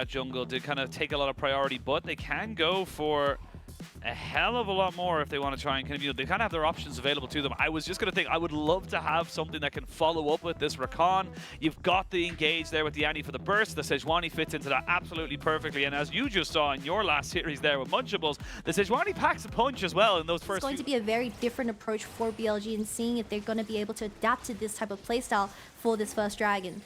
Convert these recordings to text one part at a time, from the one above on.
jungle did kind of take a lot of priority, but they can go for a hell of a lot more if they want to try and kind of, they kind of have their options available to them. I was just going to think, I would love to have something that can follow up with this Rakan. You've got the engage there with the Annie for the burst. The Sejuani fits into that absolutely perfectly. And as you just saw in your last series there with Munchables, the Sejuani packs a punch as well in those first. It's going to be a very different approach for BLG and seeing if they're going to be able to adapt to this type of playstyle for this first dragon.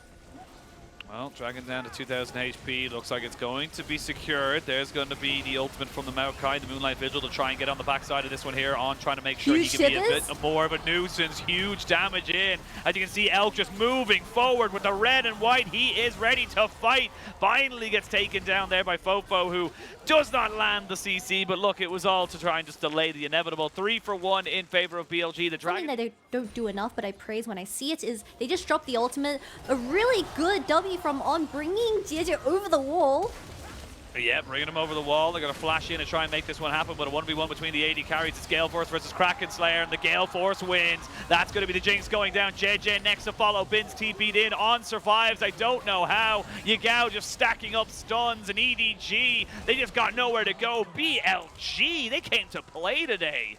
Well, Dragon down to 2000 HP. Looks like it's going to be secured. There's going to be the ultimate from the Maokai, the Moonlight Vigil, to try and get on the backside of this one here on trying to make sure he can be a bit more of a nuisance. Huge damage in. As you can see, Elk just moving forward with the red and white. He is ready to fight. Finally gets taken down there by Fofo, who does not land the CC. But look, it was all to try and just delay the inevitable. 3 for 1 in favor of BLG. The Dragon. Something that they don't do enough, but I praise when I see it, is they just dropped the ultimate. A really good W from On, bringing JJ over the wall. Yeah, bringing him over the wall. They're going to flash in and try and make this one happen, but a 1v1 between the AD carries. It's Gale Force versus Kraken Slayer, and the Gale Force wins. That's going to be the Jinx going down. JJ next to follow. Bin's TP'd in. On survives. I don't know how. Yagao just stacking up stuns, and EDG, they just got nowhere to go. BLG, they came to play today.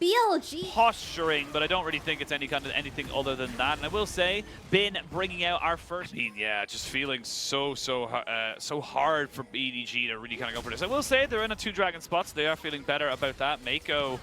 BLG Posturing, but I don't really think it's any kind of anything other than that. And I will say, Bin bringing out our first. I mean, yeah, just feeling so hard for EDG to really kind of go for this. I will say they're in a 2 dragon spots. They are feeling better about that. Mako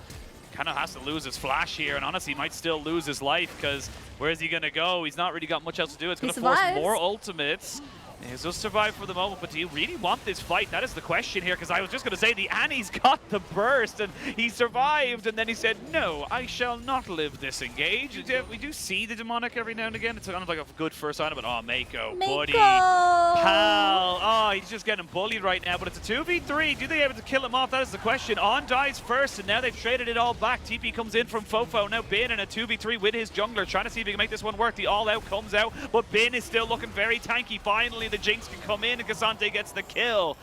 kind of has to lose his flash here, and honestly might still lose his life, because where's he going to go? He's not really got much else to do. It's going to force more ultimates. He's just survived for the moment, but do you really want this fight? That is the question here, because I was just going to say the Annie's got the burst, and he survived, and then he said, no, I shall not live this engage. We do see the demonic every now and again. It's kind of like a good first sign, but oh, Mako, buddy, pal. Oh, he's just getting bullied right now, but it's a 2v3. Do they able to kill him off? That is the question. On dies first, and now they've traded it all back. TP comes in from Fofo. Now Bin in a 2v3 with his jungler, trying to see if he can make this one work. The all-out comes out, but Bin is still looking very tanky. Finally, the Jinx can come in and Cassante gets the kill.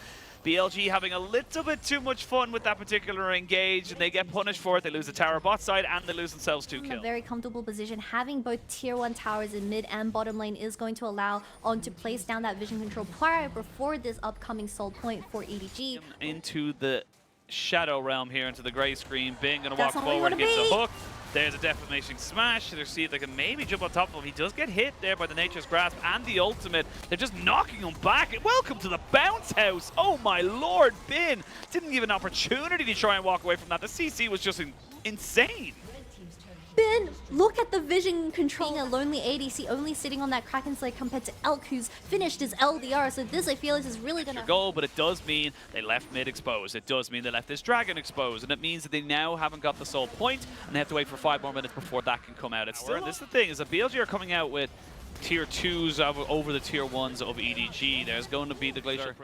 BLG having a little bit too much fun with that particular engage, and they get punished for it. They lose the tower bot side, and they lose themselves 2 kills. A very comfortable position. Having both tier 1 towers in mid and bottom lane is going to allow On to place down that vision control prior before this upcoming soul point for EDG. Into the shadow realm here, into the gray screen. Bing gonna walk forward, gets a hook. There's a defamation smash. They'll see if they can maybe jump on top of him. He does get hit there by the Nature's Grasp and the ultimate. They're just knocking him back. Welcome to the bounce house. Oh my lord, Bin didn't give an opportunity to try and walk away from that. The CC was just insane. Bin, look at the vision control. Being a lonely ADC only sitting on that Kraken Slayer compared to Elk, who's finished his LDR. So this, I feel, is really going to goal, but it does mean they left mid exposed. It does mean they left this dragon exposed, and it means that they now haven't got the soul point, and they have to wait for 5 more minutes before that can come out. It's still, this is the thing, is that BLG are coming out with tier 2s over the tier 1s of EDG. There's going to be the Glacial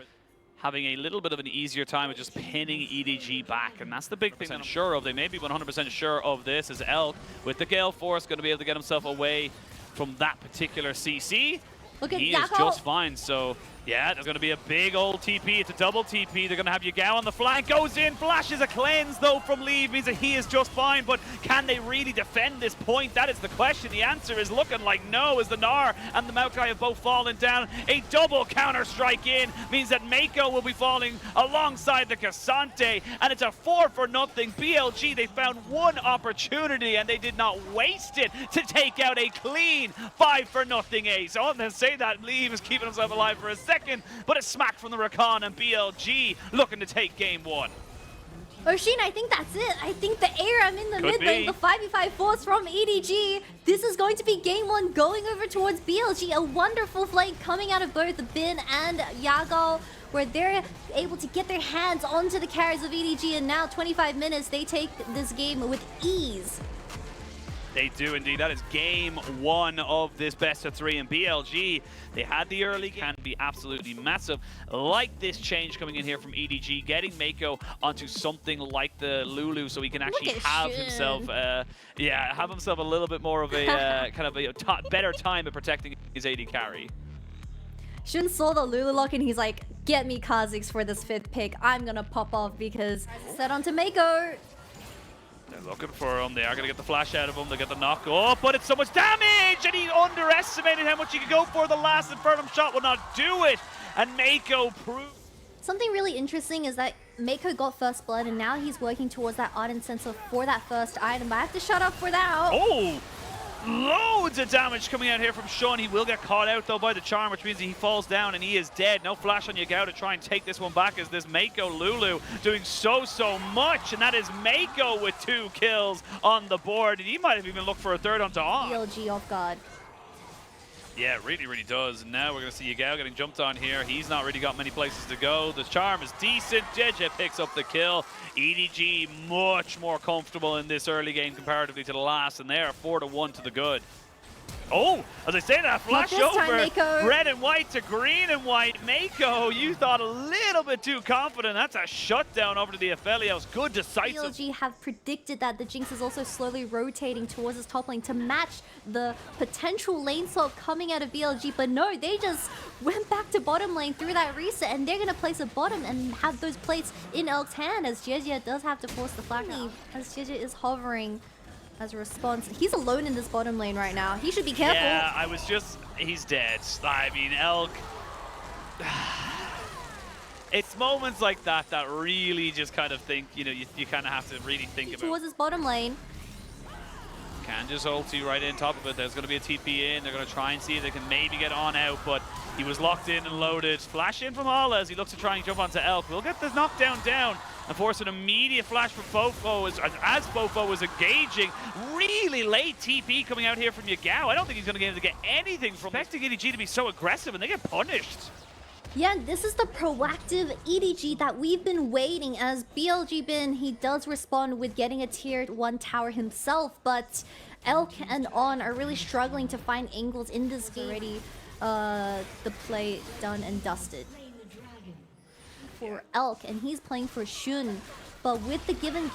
having a little bit of an easier time of just pinning EDG back, and that's the big thing that I'm sure of. They may be 100% sure of this, is Elk with the Gale Force going to be able to get himself away from that particular CC. He is just fine, so yeah, there's going to be a big old TP. It's a double TP. They're going to have Yagao on the flank. Goes in, flashes a cleanse, though, from Leave. Means that he is just fine, but can they really defend this point? That is the question. The answer is looking like no, as the Gnar and the Maokai have both fallen down. A double counter-strike in means that Mako will be falling alongside the Cassante, and it's a 4 for nothing. BLG, they found one opportunity, and they did not waste it to take out a clean 5 for nothing ace. I'm going to say that Leave is keeping himself alive for a second, but a smack from the Rakan, and BLG looking to take game 1. Oshin, I think that's it. I think the ARAM in the mid lane, the 5v5 force from EDG. This is going to be game 1 going over towards BLG. A wonderful flank coming out of both Bin and Yagal, where they're able to get their hands onto the carries of EDG, and now 25 minutes, they take this game with ease. They do indeed. That is game 1 of this best of 3, and BLG, they had the early game, can be absolutely massive. Like this change coming in here from EDG, getting Mako onto something like the Lulu, so he can actually have himself, have himself a little bit more of a kind of a better time at protecting his AD carry. Shun saw the Lulu lock and he's like, get me Kha'Zix for this 5th pick. I'm gonna pop off because set onto Mako. They're looking for him. They are going to get the flash out of him. They get the knock. Oh, but it's so much damage! And he underestimated how much he could go for. The last Infernum shot will not do it. and Mako proved. Something really interesting is that Mako got first blood, and now he's working towards that Ardent Sensor for that first item. But I have to shut up for that. Oh! Loads of damage coming out here from Sean. He will get caught out though by the charm, which means he falls down and he is dead. No flash on Yagao to try and take this one back, as this Mako Lulu doing so much, and that is Mako with 2 kills on the board, and he might have even looked for a third onto On. BLG off guard. Yeah, it really does. And now we're going to see Yagao getting jumped on here. He's not really got many places to go. The charm is decent. JJ picks up the kill. EDG much more comfortable in this early game comparatively to the last, and they are 4-1 to the good. Oh, as I say that, flash over red and white to green and white. Mako, you thought a little bit too confident. That's a shutdown over to the Aphelios. Good decisive. BLG have predicted that the Jinx is also slowly rotating towards his top lane to match the potential lane swap coming out of BLG, but no, they just went back to bottom lane through that reset, and they're going to place a bottom and have those plates in Elk's hand, as Jejia does have to force the flag now, as Jejia is hovering as a response. He's alone in this bottom lane right now. He should be careful. Yeah, he's dead. I mean, Elk. It's moments like that that really just kind of think, you know, you kind of have to really think about. Towards his bottom lane. Can just ulti right in top of it. There's going to be a TP in. They're going to try and see if they can maybe get on out, but he was locked in and loaded. Flash in from Ala as he looks to try and jump onto Elk. We'll get this knockdown down and force an immediate flash from Fofo as Fofo was engaging. Really late TP coming out here from Yagao. I don't think he's going to be able to get anything from expecting EDG to be so aggressive, and they get punished. Yeah, this is the proactive EDG that we've been waiting, as BLG Bin, he does respond with getting a tier 1 tower himself, but Elk and On are really struggling to find angles in this game. Already the play done and dusted for Elk, and he's playing for Shun. But with the given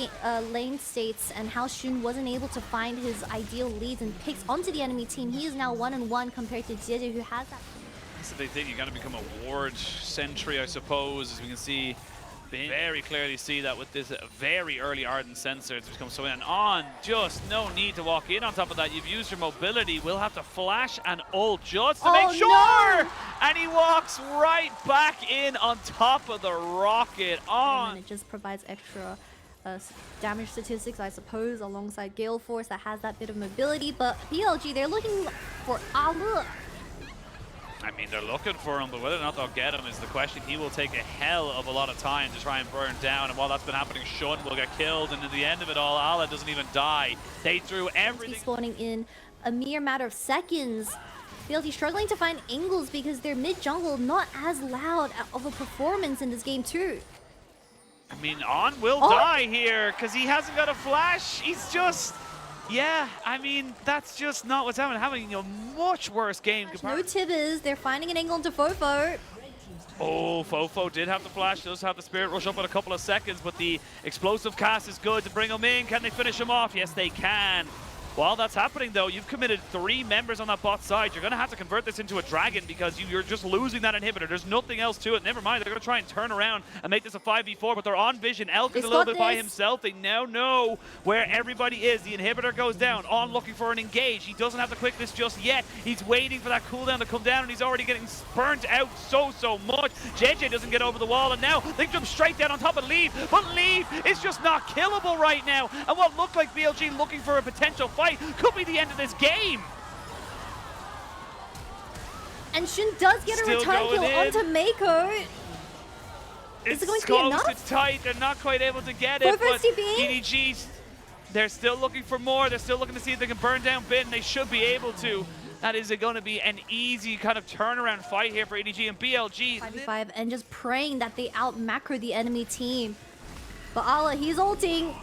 lane states and how Shun wasn't able to find his ideal leads and picks onto the enemy team, he is now 1-1 compared to Jieje, who has that. That's the big thing. You got to become a ward sentry, I suppose, as we can see. Very clearly see that with this very early Ardent Sensor. It's become so in and On. Just no need to walk in. On top of that, you've used your mobility. We'll have to flash and ult just to make sure. No! And he walks right back in on top of the rocket. On. And it just provides extra damage statistics, I suppose, alongside Gale Force that has that bit of mobility. But BLG, they're looking for Ala. I mean, they're looking for him, but whether or not they'll get him is the question. He will take a hell of a lot of time to try and burn down, and while that's been happening, Shun will get killed, and at the end of it all, Ala doesn't even die. They threw everything. He's spawning in a mere matter of seconds. BLG struggling to find angles because their mid-jungle not as loud of a performance in this game too. I mean, On will die here, because he hasn't got a flash. He's just... Yeah, I mean, that's just not what's happening. Having a much worse game. No Tibbers, they're finding an angle into Fofo. Oh, Fofo did have the flash, does have the Spirit Rush up in a couple of seconds, but the explosive cast is good to bring him in. Can they finish him off? Yes, they can. While that's happening, though, you've committed 3 members on that bot side. You're going to have to convert this into a dragon because you're just losing that inhibitor. There's nothing else to it. Never mind, they're going to try and turn around and make this a 5v4, but they're on vision. Elk is a little bit by himself. They now know where everybody is. The inhibitor goes down. On looking for an engage. He doesn't have the quickness just yet. He's waiting for that cooldown to come down, and he's already getting burnt out so much. JJ doesn't get over the wall, and now they jump straight down on top of Leave, but Leave is just not killable right now. And what looked like BLG looking for a potential fight could be the end of this game. And Shun does get a return kill onto Mako. Is it going to be enough? It's tight. They're not quite able to get it. But EDG, they're still looking for more. They're still looking to see if they can burn down Bin. They should be able to. That is going to be an easy kind of turnaround fight here for EDG and BLG. 5v5 and just praying that they out macro the enemy team. But Ala, he's ulting.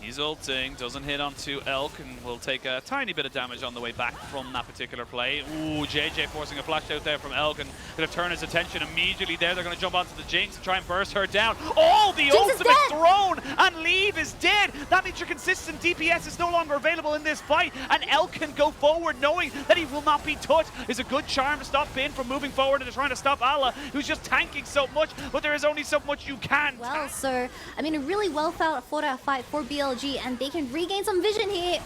He's ulting, doesn't hit onto Elk, and will take a tiny bit of damage on the way back from that particular play. Ooh, JJ forcing a flash out there from Elk, and going to turn his attention immediately there. They're going to jump onto the Jinx and try and burst her down. Oh, the ultimate thrown, and Leave is dead. That means your consistent DPS is no longer available in this fight, and Elk can go forward knowing that he will not be touched. Is a good charm to stop Bin from moving forward and trying to stop Ala, who's just tanking so much, but there is only so much you can. Well, sir, I mean, a really well fought out fight for BLG, and they can regain some vision here.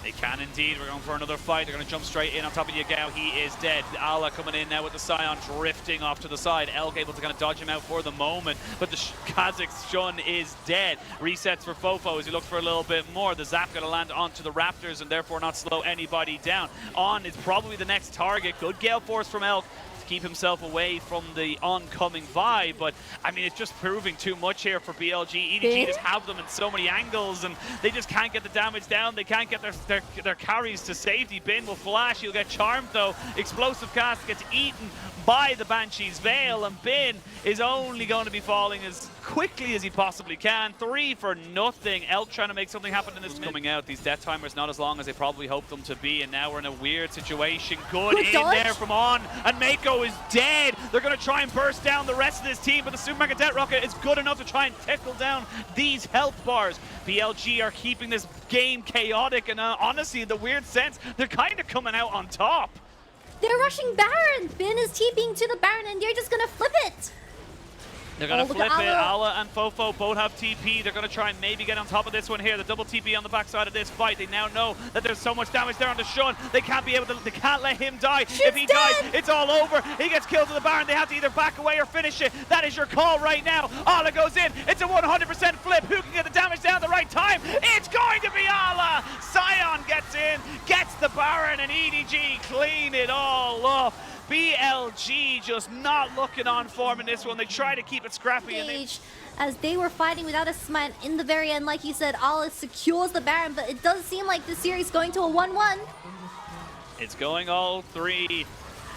They can indeed. We're going for another fight. They're going to jump straight in on top of Yagao. He is dead. Ala coming in now with the Scion drifting off to the side. Elk able to kind of dodge him out for the moment, but the Kazakh Shun is dead. Resets for Fofo as he looks for a little bit more. The Zap going to land onto the Raptors and therefore not slow anybody down. On is probably the next target. Good Gale Force from Elk to keep himself away from the oncoming vibe, but I mean it's just proving too much here for BLG. EDG just have them in so many angles and they just can't get the damage down. They can't get their carries to safety. Bin will flash, he'll get charmed though. Explosive Cast gets eaten by the Banshee's Veil, and Bin is only going to be falling as quickly as he possibly can. 3 for nothing. Elk trying to make something happen in this coming out. These death timers not as long as they probably hoped them to be, and now we're in a weird situation. Good in dodge there from On, and Mako is dead. They're going to try and burst down the rest of this team, but the Super Mega Death Rocket is good enough to try and tickle down these health bars. BLG are keeping this game chaotic, and honestly, in the weird sense, they're kind of coming out on top. They're rushing Baron. Bin is TPing to the Baron, and they're just gonna flip it. They're going to flip it. Ala and Fofo both have TP. They're going to try and maybe get on top of this one here. The double TP on the backside of this fight. They now know that there's so much damage there on the Shun. They can't be able to. They can't let him die. If he dies, it's all over. He gets killed to the Baron. They have to either back away or finish it. That is your call right now. Ala goes in. It's a 100% flip. Who can get the damage down at the right time? It's going to be Ala. Scion gets in, gets the Baron, and EDG clean it all up. BLG just not looking on form in this one. They try to keep it scrappy. As they were fighting without a smite in the very end, like you said, Allah secures the Baron, but it does seem like the series going to a 1-1. It's going all 3.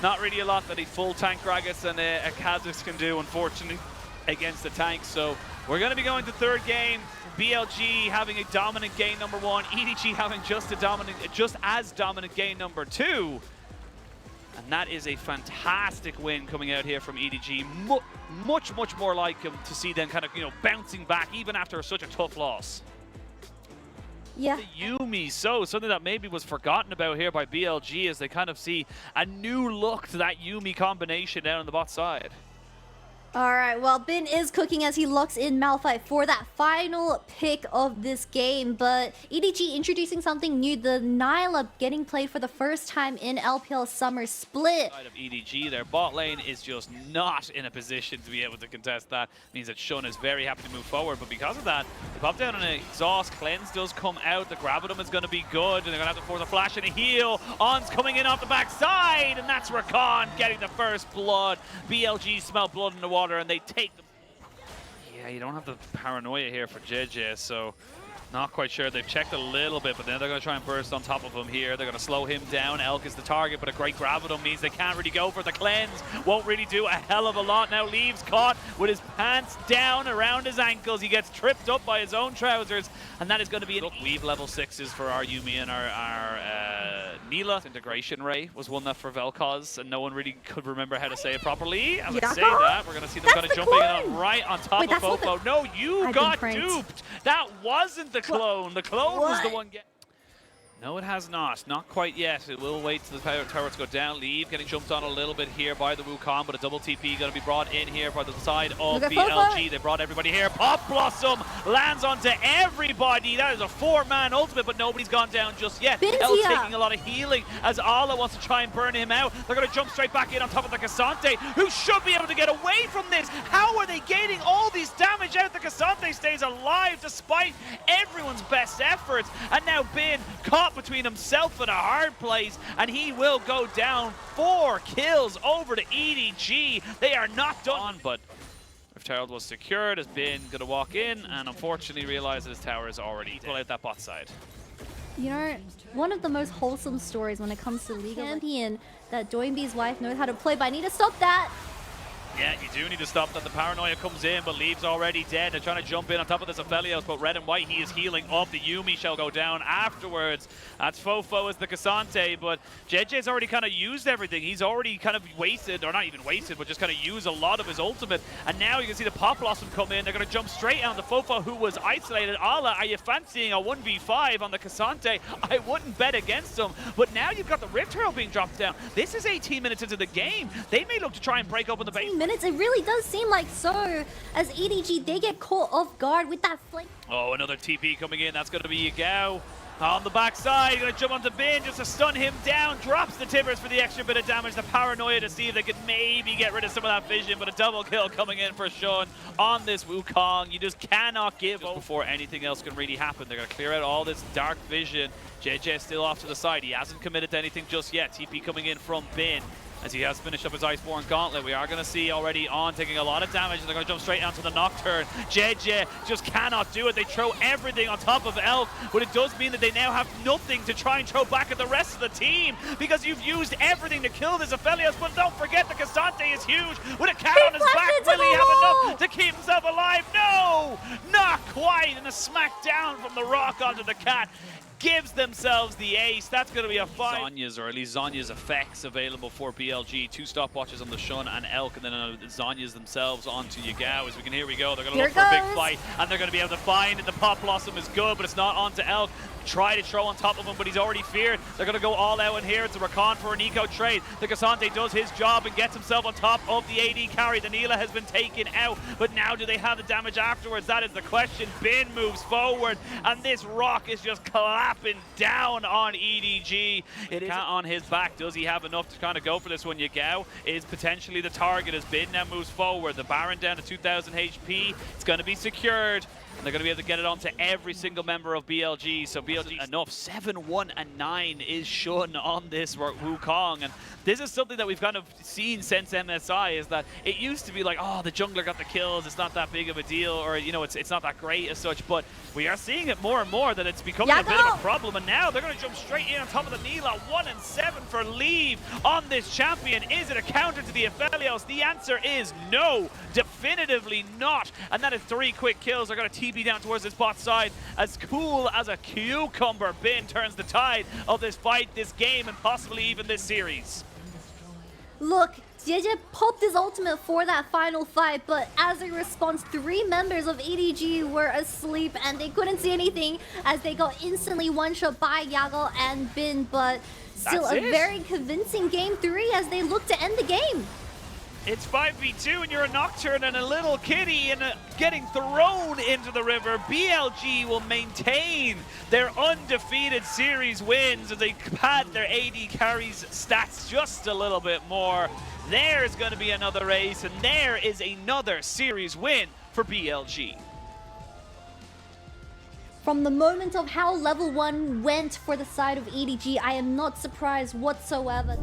Not really a lot that a full tank Gragas and a Kha'Zix can do, unfortunately, against the tanks. So we're going to be going to third game. BLG having a dominant game number 1. EDG having just as dominant game number 2. And that is a fantastic win coming out here from EDG. Much more like him to see them kind of, bouncing back even after such a tough loss. Yeah. The Yuumi, something that maybe was forgotten about here by BLG as they kind of see a new look to that Yuumi combination down on the bot side. Alright, well, Bin is cooking as he locks in Malphite for that final pick of this game, but EDG introducing something new, the Nyla getting played for the first time in LPL Summer Split. Side of EDG, their bot lane is just not in a position to be able to contest that. Means that Shun is very happy to move forward, but because of that, they pop down an exhaust, cleanse does come out, the Gravitum is going to be good, and they're going to have to force a flash and a heal. On's coming in off the backside, and that's Rakan getting the first blood. BLG smell blood in the water, and they take them. Yeah, you don't have the paranoia here for JJ, so not quite sure. They've checked a little bit, but then they're going to try and burst on top of him here. They're going to slow him down. Elk is the target, but a great Gravitum means they can't really go for the cleanse. Won't really do a hell of a lot. Now Leaves caught with his pants down around his ankles. He gets tripped up by his own trousers, and that is going to be weave level 6s for our Yuumi and our Neela. Integration Ray was one that for Vel'Koz, and no one really could remember how to say it properly. As I say that, we're going to see them kind of jumping in right on top of Fofo. No, you got duped. That wasn't the clone. The clone was the one getting... No, it has not. Not quite yet. It will wait till the turrets go down. Leave getting jumped on a little bit here by the Wukong, but a double TP going to be brought in here by the side of BLG. They brought everybody here. Pop Blossom lands onto everybody. That is a 4-man ultimate, but nobody's gone down just yet. El's taking a lot of healing as Ala wants to try and burn him out. They're going to jump straight back in on top of the Cassante, who should be able to get away from this. How are they gaining all these damage out? The Cassante stays alive despite everyone's best efforts. And now Bin caught between himself and a hard place, and he will go down. 4 kills over to EDG. They are not done, but if Terrell was secured, has been going to walk in and unfortunately realize that his tower is already pull out that bot side. You know, one of the most wholesome stories when it comes to League Champion that Doinby's wife knows how to play, but I need to stop that. Yeah, you do need to stop that. The paranoia comes in, but Leaves already dead. They're trying to jump in on top of this Aphelios, but red and white, he is healing up. The Yuumi shall go down afterwards. That's Fofo as the Cassante, but JJ's already kind of used everything. He's already kind of wasted, or not even wasted, but just kind of used a lot of his ultimate. And now you can see the Pop Blossom come in. They're going to jump straight on the Fofo, who was isolated. Ala, are you fancying a 1v5 on the Cassante? I wouldn't bet against him, but now you've got the Rift Herald being dropped down. This is 18 minutes into the game. They may look to try and break open the base. It really does seem like so, as EDG, they get caught off guard with that flank. Oh, another TP coming in. That's going to be Yagao. On the backside, gonna jump onto Bin just to stun him down. Drops the Tibbers for the extra bit of damage. The paranoia to see if they could maybe get rid of some of that vision, but a double kill coming in for Sean on this Wukong. You just cannot give up before anything else can really happen. They're gonna clear out all this dark vision. JJ is still off to the side. He hasn't committed to anything just yet. TP coming in from Bin. As he has finished up his Iceborne Gauntlet, we are going to see already On taking a lot of damage, and they're going to jump straight onto the Nocturne. JJ just cannot do it. They throw everything on top of Elk, but it does mean that they now have nothing to try and throw back at the rest of the team, because you've used everything to kill this Aphelios. But don't forget, the Cassante is huge. With a cat on his back, will he have enough to keep himself alive? No! Not quite! And a smack down from the rock onto the cat gives themselves the ace. That's going to be a fine. Zonya's, or at least Zonya's effects available for BLG. 2 stopwatches on the Shun and Elk, and then Zonya's themselves onto Yagao. As we can hear we go. They're going to look for a big fight, and they're going to be able to find it. The Pop Blossom is good, but it's not onto Elk. Try to throw on top of him, but he's already feared. They're going to go all out in here. It's a Rakan for an eco trade. The Cassante does his job and gets himself on top of the AD carry. The Neela has been taken out, but now do they have the damage afterwards? That is the question. Bin moves forward, and this rock is just clapping down on EDG. It is on his back. Does he have enough to kind of go for this one? Yagao is potentially the target as Bin now moves forward. The Baron down to 2,000 HP. It's going to be secured. And they're going to be able to get it onto every single member of BLG. So BLG enough. 7-1 and 9 is Shun on this Wukong. And this is something that we've kind of seen since MSI, is that it used to be like, oh, the jungler got the kills. It's not that big of a deal, or, you know, it's not that great as such. But we are seeing it more and more that it's becoming a bit of a problem. And now they're going to jump straight in on top of the Neela. 1 and 7 for leave on this champion. Is it a counter to the Aphelios? The answer is no. Definitively not. And that is 3 quick kills. They're going to TP down towards this bot side. As cool as a cucumber. Bin turns the tide of this fight, this game, and possibly even this series. Look, JJ popped his ultimate for that final fight, but as a response, 3 members of EDG were asleep and they couldn't see anything as they got instantly one-shot by Yago and Bin, but still a very convincing game 3 as they look to end the game. It's 5v2 and you're a Nocturne and a little kitty and getting thrown into the river. BLG will maintain their undefeated series wins as they pad their AD carries stats just a little bit more. There's going to be another ace, and there is another series win for BLG. From the moment of how level 1 went for the side of EDG, I am not surprised whatsoever.